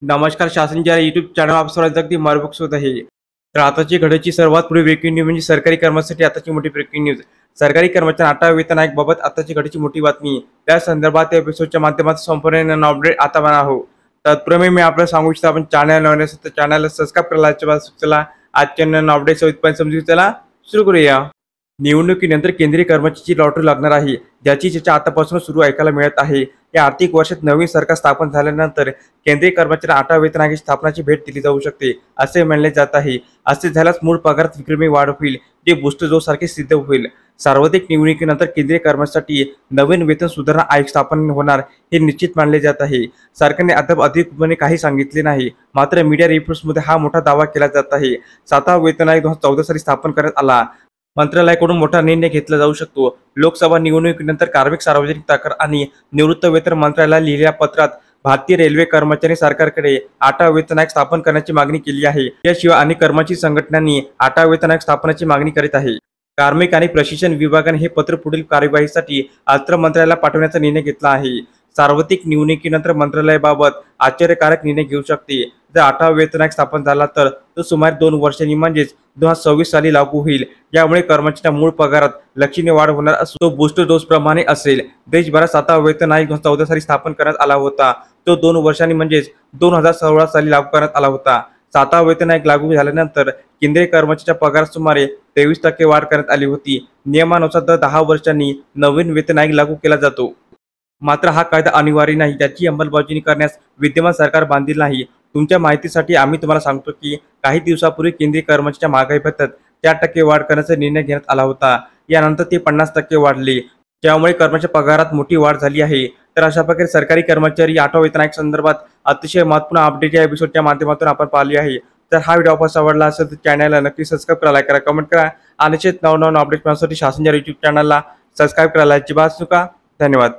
नमस्कार. शासनच्या YouTube channel आप सर्वांचं अगदी मनपूर्वक स्वागत आहे. तर आताची घडीची सर्वात पुढे ब्रेकिंग न्यूज म्हणजे सरकारी कर्मचाऱ्यांसाठी आताची मोठी ब्रेकिंग न्यूज. सरकारी कर्मचाऱ्यांना 8 वेतन आयोगाबाबत आताची घडीची मोठी बातमी. त्या संदर्भात या एपिसोडच्या माध्यमातून संपूर्ण अपडेट आता बघणार आहोत. तत्पूर्वी मी आपल्याला सांगू इच्छितो, आपण चॅनल नवीन असेल तर चॅनलला सबस्क्राईब करायला चला आजच्या अपडेट सविस्तर समजून चला सुरू करूया. निवडणुकीनंतर केंद्रीय कर्मचाऱ्यांची लॉटरी लागणार आहे, ज्याची चर्चा आतापासून सुरू ऐकायला मिळत आहे. या आर्थिक वर्षात नवीन सरकार स्थापन झाल्यानंतर केंद्रीय कर्मचाऱ्यांना 8व्या वेतन आयोगाची स्थापनाची भेट दिली जाऊ शकते असे म्हणले जात आहे. असे झाल्यास मूळ पगारात विक्रमी वाढ होईल, जे बूस्टर डोस सारखे सिद्ध होईल. सार्वत्रिक निवडणुकीनंतर केंद्रीय कर्मचाऱ्यांसाठी नवीन वेतन सुधारणा आयोग स्थापन होणार हे निश्चित मानले जात आहे. सरकारने अद्याप अधिकृतपणे काही सांगितले नाही, मात्र मीडिया रिपोर्ट्समध्ये हा मोठा दावा केला जात आहे. 7वा वेतन आयोग 2014 साली स्थापन करण्यात आला. मंत्रालयाकडून मोठा निर्णय घेतला जाऊ शकतो. लोकसभा निवडणुकीनंतर कार्मिक, सार्वजनिक तक्रार आणि निवृत्त वेतन मंत्रालयाला लिहिलेल्या पत्रात भारतीय रेल्वे कर्मचारी सरकारकडे 8वा वेतन आयोग स्थापन करण्याची मागणी केली आहे. याशिवाय अनेक कर्मचारी संघटनांनी 8वा वेतन आयोग स्थापनेची मागणी करीत आहे. कार्मिक आणि प्रशिक्षण विभागाने हे पत्र पुढील कार्यवाहीसाठी अर्थ मंत्रालयाला पाठवण्याचा निर्णय घेतला आहे. सार्वत्रिक निवडणुकीनंतर मंत्रालयाबाबत आश्चर्यकारक निर्णय घेऊ शकते. जर 8वा वेतन आयोग स्थापन झाला तर तो सुमारे 2 वर्षांनी म्हणजेच 2026 साली लागू होईल. यामुळे कर्मचाऱ्यांच्या मूळ पगारात लक्षणीय वाढ होणार असून तो बूस्टर डोस प्रमाणे असेल. देशभरात 7वा वेतन आयोग 2014 साली स्थापन करण्यात आला होता. तो 2 वर्षांनी म्हणजेच 2016 साली लागू करण्यात आला होता. 7वा वेतन आयोग लागू झाल्यानंतर केंद्रीय कर्मचाऱ्यांच्या पगारात सुमारे 23% वाढ करण्यात आली होती. नियमानुसार दर 10 वर्षांनी नवीन वेतन आयोग लागू केला जातो. मात्र हा कायदा अनिवार्य नाही, त्याची अंमलबजावणी करण्यास विद्यमान सरकार बांधील नाही. तुमच्या माहितीसाठी आम्ही तुम्हाला सांगतो की काही दिवसापूर्वी केंद्रीय कर्मचाऱ्यांच्या महागाई भत्त्यात 4% वाढ करण्याचा निर्णय घेण्यात आला होता. यानंतर ते 50% वाढले, त्यामुळे कर्मचाऱ्यांच्या पगारात मोठी वाढ झाली आहे. तर अशा प्रकारे सरकारी कर्मचारी 8व्या वेतन आयोग संदर्भात अतिशय महत्त्वपूर्ण अपडेट या एपिसोडच्या माध्यमातून आपण पाहिली आहे. तर हा व्हिडिओ आपल्याला आवडला असेल तर चॅनलला नक्की सबस्क्राईब करा, लाईक करा, कमेंट करा आणि नवनवीन अपडेट मिळण्यासाठी शासनच्या यूट्यूब चॅनलला सबस्क्राईब करायला अजिबात चुका. धन्यवाद.